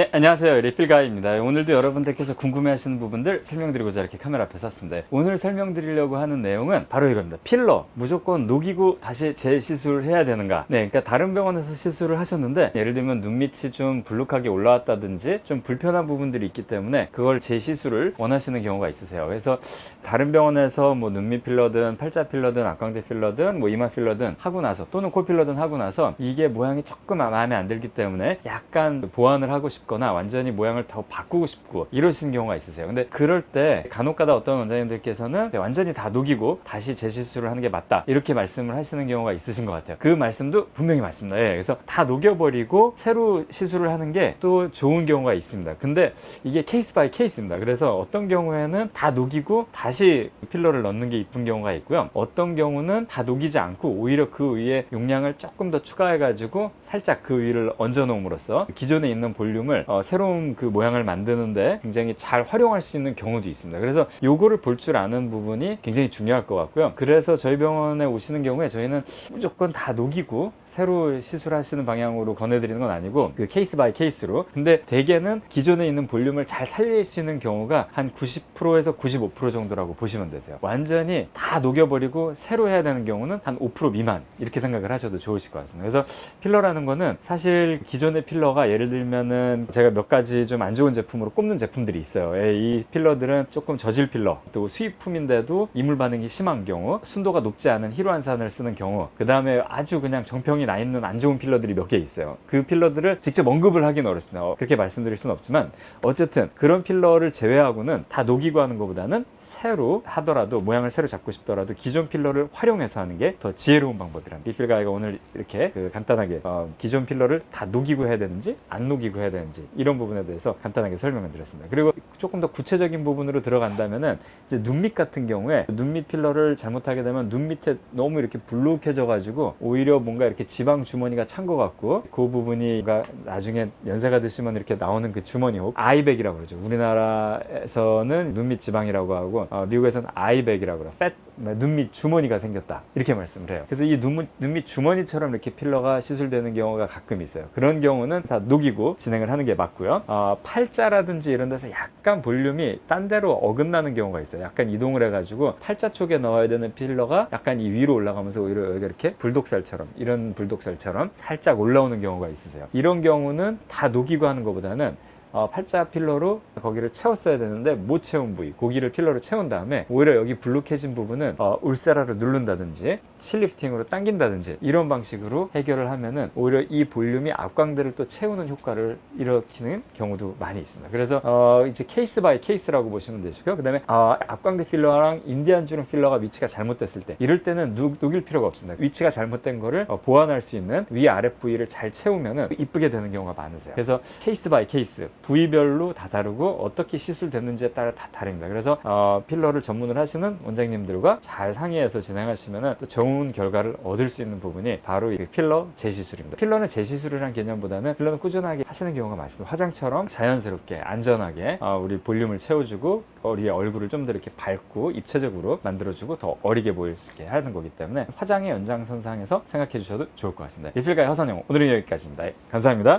네, 안녕하세요. 리필가이입니다. 오늘도 여러분들께서 궁금해하시는 부분들 설명드리고자 이렇게 카메라 앞에 섰습니다. 오늘 설명드리려고 하는 내용은 바로 이겁니다. 필러 무조건 녹이고 다시 재시술을 해야 되는가? 네, 그러니까 다른 병원에서 시술을 하셨는데 예를 들면 눈밑이 좀 불룩하게 올라왔다든지 좀 불편한 부분들이 있기 때문에 그걸 재시술을 원하시는 경우가 있으세요. 그래서 다른 병원에서 뭐 눈밑 필러든 팔자 필러든 악광대 필러든 뭐 이마 필러든 하고 나서 또는 코 필러든 하고 나서 이게 모양이 조금 마음에 안 들기 때문에 약간 보완을 하고 싶거나 완전히 모양을 더 바꾸고 싶고 이러시는 경우가 있으세요. 근데 그럴 때 간혹가다 어떤 원장님들께서는 완전히 다 녹이고 다시 재시술을 하는 게 맞다 이렇게 말씀을 하시는 경우가 있으신 것 같아요. 그 말씀도 분명히 맞습니다. 예, 그래서 다 녹여버리고 새로 시술을 하는 게 또 좋은 경우가 있습니다. 근데 이게 케이스 바이 케이스입니다. 그래서 어떤 경우에는 다 녹이고 다시 필러를 넣는 게 이쁜 경우가 있고요. 어떤 경우는 다 녹이지 않고 오히려 그 위에 용량을 조금 더 추가해 가지고 살짝 그 위를 얹어 놓음으로써 기존에 있는 볼륨을 새로운 그 모양을 만드는데 굉장히 잘 활용할 수 있는 경우도 있습니다. 그래서 요거를 볼 줄 아는 부분이 굉장히 중요할 것 같고요. 그래서 저희 병원에 오시는 경우에 저희는 무조건 다 녹이고 새로 시술하시는 방향으로 권해드리는 건 아니고 그 케이스 바이 케이스로, 근데 대개는 기존에 있는 볼륨을 잘 살릴 수 있는 경우가 한 90%에서 95% 정도라고 보시면 되세요. 완전히 다 녹여버리고 새로 해야 되는 경우는 한 5% 미만 이렇게 생각을 하셔도 좋으실 것 같습니다. 그래서 필러라는 거는 사실 기존의 필러가 예를 들면은 제가 몇 가지 좀 안 좋은 제품으로 꼽는 제품들이 있어요. 이 필러들은 조금 저질 필러, 또 수입품인데도 이물 반응이 심한 경우, 순도가 높지 않은 히로안산을 쓰는 경우, 그 다음에 아주 그냥 정평이 나 있는 안 좋은 필러들이 몇 개 있어요. 그 필러들을 직접 언급을 하긴 어렵습니다. 그렇게 말씀드릴 수는 없지만 어쨌든 그런 필러를 제외하고는 다 녹이고 하는 것보다는 새로 하더라도 모양을 새로 잡고 싶더라도 기존 필러를 활용해서 하는 게 더 지혜로운 방법이랍니다. 리필가이가 오늘 이렇게 간단하게 기존 필러를 다 녹이고 해야 되는지 안 녹이고 해야 되는지 이런 부분에 대해서 간단하게 설명을 드렸습니다. 그리고 조금 더 구체적인 부분으로 들어간다면은 이제 눈밑 같은 경우에 눈밑 필러를 잘못하게 되면 눈 밑에 너무 이렇게 불룩해져 가지고 오히려 뭔가 이렇게 지방 주머니가 찬 것 같고, 그 부분이 나중에 연세가 드시면 이렇게 나오는 그 주머니 혹 아이백이라고 그러죠. 우리나라에서는 눈밑 지방이라고 하고 미국에서는 아이백이라고 그래요. 눈밑 주머니가 생겼다 이렇게 말씀을 해요. 그래서 이 눈밑 주머니처럼 이렇게 필러가 시술되는 경우가 가끔 있어요. 그런 경우는 다 녹이고 진행을 하는 게 맞고요. 팔자라든지 이런 데서 약간 볼륨이 딴 데로 어긋나는 경우가 있어요. 약간 이동을 해가지고 팔자 쪽에 넣어야 되는 필러가 약간 이 위로 올라가면서 오히려 여기가 이렇게 불독살처럼, 이런 불독살처럼 살짝 올라오는 경우가 있으세요. 이런 경우는 다 녹이고 하는 것보다는 팔자 필러로 거기를 채웠어야 되는데 못 채운 부위, 고기를 필러로 채운 다음에 오히려 여기 불룩해진 부분은 울세라로 누른다든지 실리프팅으로 당긴다든지 이런 방식으로 해결을 하면은 오히려 이 볼륨이 앞광대를 또 채우는 효과를 일으키는 경우도 많이 있습니다. 그래서 이제 케이스 바이 케이스라고 보시면 되시고요. 그 다음에 앞광대 필러랑 인디안 주름 필러가 위치가 잘못됐을 때, 이럴 때는 녹일 필요가 없습니다. 위치가 잘못된 거를 보완할 수 있는 위아래 부위를 잘 채우면은 이쁘게 되는 경우가 많으세요. 그래서 케이스 바이 케이스, 부위별로 다 다르고 어떻게 시술됐는지에 따라 다 다릅니다. 그래서 필러를 전문을 하시는 원장님들과 잘 상의해서 진행하시면 또 좋은 결과를 얻을 수 있는 부분이 바로 이 필러 재시술입니다. 필러는 재시술이라는 개념보다는 필러는 꾸준하게 하시는 경우가 많습니다. 화장처럼 자연스럽게 안전하게 우리 볼륨을 채워주고 우리의 얼굴을 좀 더 이렇게 밝고 입체적으로 만들어주고 더 어리게 보일 수 있게 하는 거기 때문에 화장의 연장선상에서 생각해 주셔도 좋을 것 같습니다. 리필가이 허선영, 오늘은 여기까지입니다. 감사합니다.